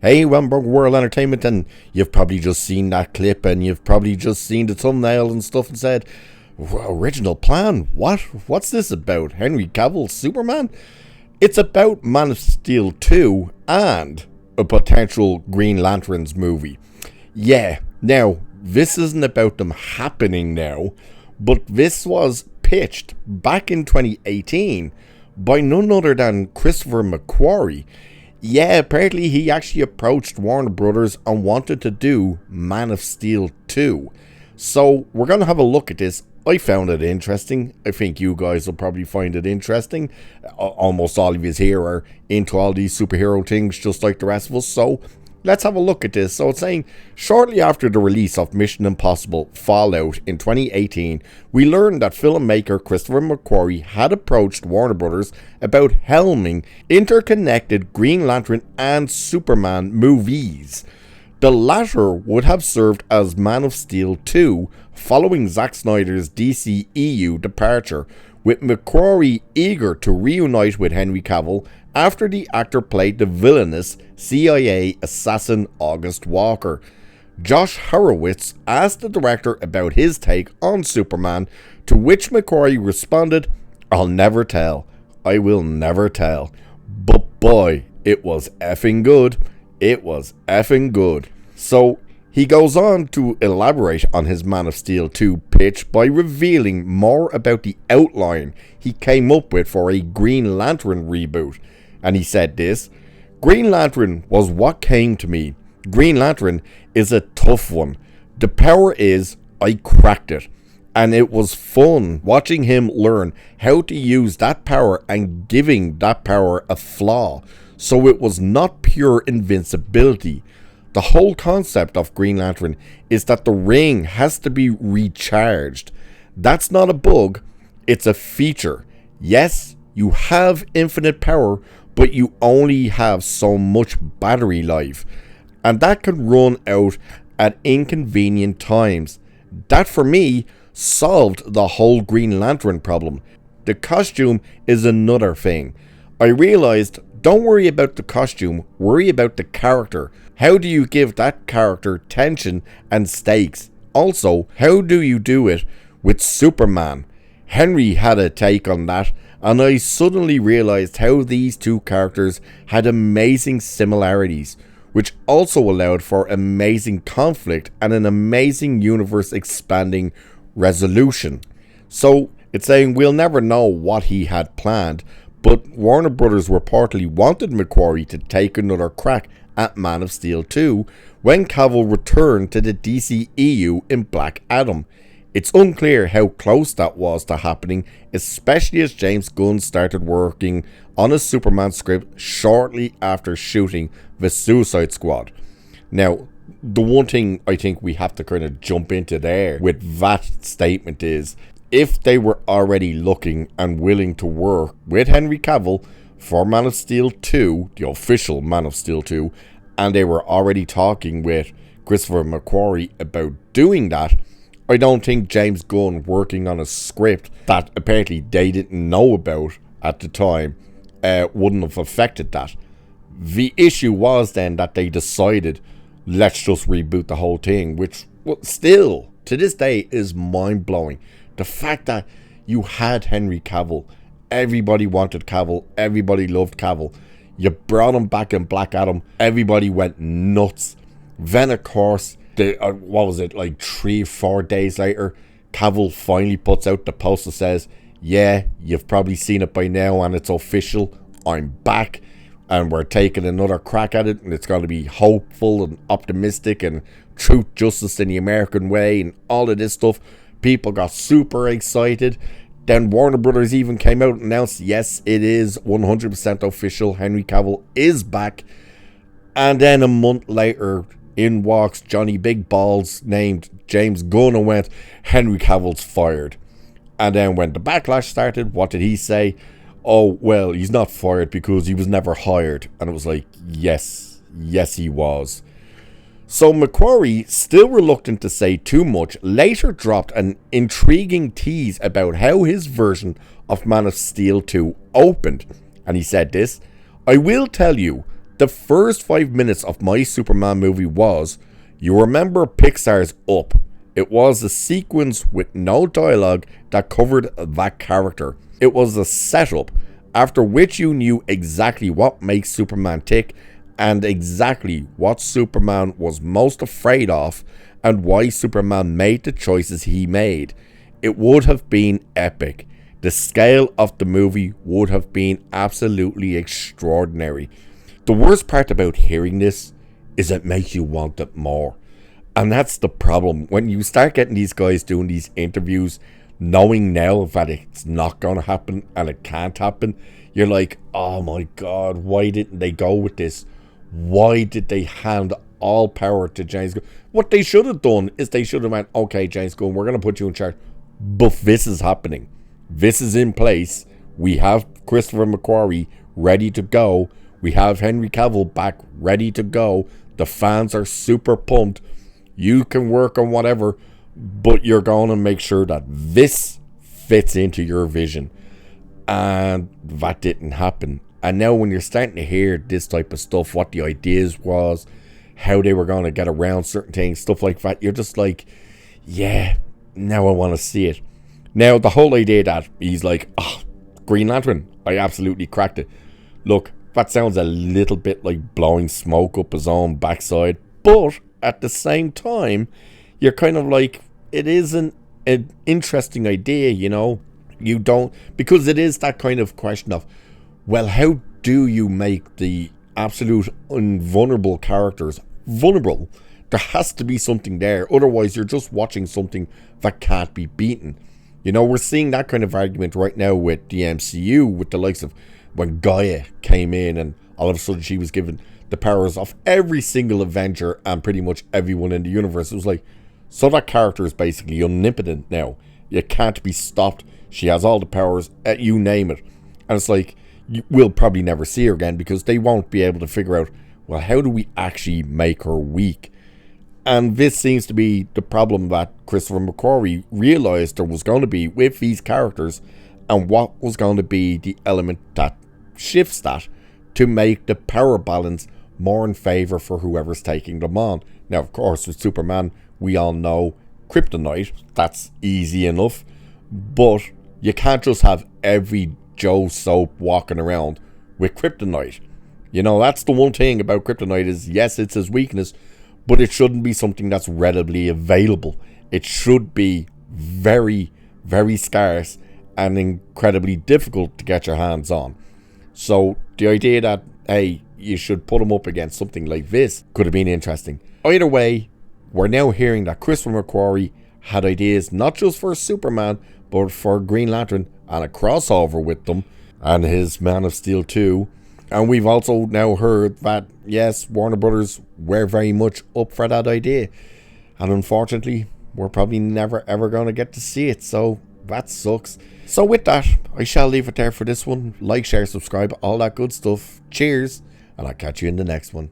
Hey, Wemberg World Entertainment, and you've probably just seen that clip and you've probably just seen the thumbnail and stuff and said, original plan? What's this about? Henry Cavill's Superman? It's about Man of Steel 2 and a potential Green Lanterns movie. Yeah, now, this isn't about them happening now, but this was pitched back in 2018 by none other than Christopher McQuarrie. Yeah, apparently he actually approached Warner Brothers and wanted to do Man of Steel 2. So we're going to have a look at this. I found it interesting. I think you guys will probably find it interesting. Almost all of you here are into all these superhero things just like the rest of us. So let's have a look at this. So it's saying, shortly after the release of Mission Impossible Fallout in 2018, we learned that filmmaker Christopher McQuarrie had approached Warner Brothers about helming interconnected Green Lantern and Superman movies. The latter would have served as Man of Steel 2, following Zack Snyder's DCEU departure, with McQuarrie eager to reunite with Henry Cavill after the actor played the villainous CIA assassin August Walker. Josh Horowitz asked the director about his take on Superman, to which McQuarrie responded, "I'll never tell. I will never tell. But boy, it was effing good. It was effing good." So he goes on to elaborate on his Man of Steel 2 pitch by revealing more about the outline he came up with for a Green Lantern reboot. And he said this: "Green Lantern was what came to me. Green Lantern is a tough one. The power is, I cracked it. And it was fun watching him learn how to use that power and giving that power a flaw. So it was not pure invincibility. The whole concept of Green Lantern is that the ring has to be recharged. That's not a bug, it's a feature. Yes, you have infinite power, but you only have so much battery life. And that can run out at inconvenient times. That for me solved the whole Green Lantern problem. The costume is another thing. I realized, don't worry about the costume, worry about the character. How do you give that character tension and stakes? Also, how do you do it with Superman? Henry had a take on that, and I suddenly realized how these two characters had amazing similarities, which also allowed for amazing conflict and an amazing universe expanding resolution. So it's saying we'll never know what he had planned, but Warner Brothers reportedly wanted McQuarrie to take another crack at Man of Steel 2 when Cavill returned to the DCEU in Black Adam. It's unclear how close that was to happening, especially as James Gunn started working on a Superman script shortly after shooting The Suicide Squad. Now, the one thing I think we have to kind of jump into there with that statement is, if they were already looking and willing to work with Henry Cavill for Man of Steel 2, the official Man of Steel 2, and they were already talking with Christopher McQuarrie about doing that, I don't think James Gunn working on a script that apparently they didn't know about at the time wouldn't have affected that. The issue was then that they decided, let's just reboot the whole thing, which still to this day is mind-blowing. The fact that you had Henry Cavill, everybody wanted Cavill, everybody loved Cavill, you brought him back in Black Adam, everybody went nuts. Then of course, what was it, like 3-4 days later, Cavill finally puts out the post that says, yeah, you've probably seen it by now and it's official, I'm back and we're taking another crack at it, and it's going to be hopeful and optimistic and truth, justice in the American way and all of this stuff. People got super excited. Then Warner Brothers even came out and announced, yes, it is 100% official, Henry Cavill is back. And then a month later, in walks Johnny Big Balls named James Gunn and went, Henry Cavill's fired. And then when the backlash started, what did he say? Oh, well, he's not fired because he was never hired. And it was like, yes he was. So McQuarrie, still reluctant to say too much, later dropped an intriguing tease about how his version of Man of Steel 2 opened. And he said this: I will tell you The first 5 minutes of my Superman movie was, you remember Pixar's Up. It was a sequence with no dialogue that covered that character. It was a setup, after which you knew exactly what makes Superman tick, and exactly what Superman was most afraid of, and why Superman made the choices he made. It would have been epic. The scale of the movie would have been absolutely extraordinary. The worst part about hearing this is it makes you want it more. And that's the problem. When you start getting these guys doing these interviews, knowing now that it's not going to happen and it can't happen, you're like, oh my God, why didn't they go with this? Why did they hand all power to James Gunn? What they should have done is they should have went, okay, James Gunn, we're going to put you in charge. But this is happening. This is in place. We have Christopher McQuarrie ready to go. We have Henry Cavill back ready to go. The fans are super pumped. You can work on whatever, but you're going to make sure that this fits into your vision. And that didn't happen. And now when you're starting to hear this type of stuff, what the ideas was, how they were going to get around certain things, stuff like that, you're just like, yeah, now I want to see it. Now, the whole idea that he's like, oh, Green Lantern, I absolutely cracked it. Look, that sounds a little bit like blowing smoke up his own backside, but at the same time, you're kind of like, it isn't an interesting idea, you know? You don't, because it is that kind of question of, well, how do you make the absolute invulnerable characters vulnerable? There has to be something there. Otherwise, you're just watching something that can't be beaten. You know, we're seeing that kind of argument right now with the MCU, with the likes of when Gaia came in and all of a sudden she was given the powers of every single Avenger and pretty much everyone in the universe. It was like, so that character is basically omnipotent now. It can't be stopped. She has all the powers, you name it. And it's like, we'll probably never see her again because they won't be able to figure out, well, how do we actually make her weak? And this seems to be the problem that Christopher McQuarrie realized there was going to be with these characters, and what was going to be the element that shifts that to make the power balance more in favor for whoever's taking them on. Now, of course, with Superman, we all know kryptonite. That's easy enough. But you can't just have every Joe Soap walking around with kryptonite. You know, that's the one thing about kryptonite is, yes, it's his weakness, but it shouldn't be something that's readily available. It should be very, very scarce and incredibly difficult to get your hands on. So the idea that, hey, you should put him up against something like this could have been interesting. Either way, we're now hearing that Christopher McQuarrie had ideas not just for Superman, but for Green Lantern and a crossover with them and his Man of Steel 2. And we've also now heard that, yes, Warner Brothers were very much up for that idea. And unfortunately, we're probably never ever going to get to see it. So that sucks. So with that, I shall leave it there for this one. Like, share, subscribe, all that good stuff. Cheers. And I'll catch you in the next one.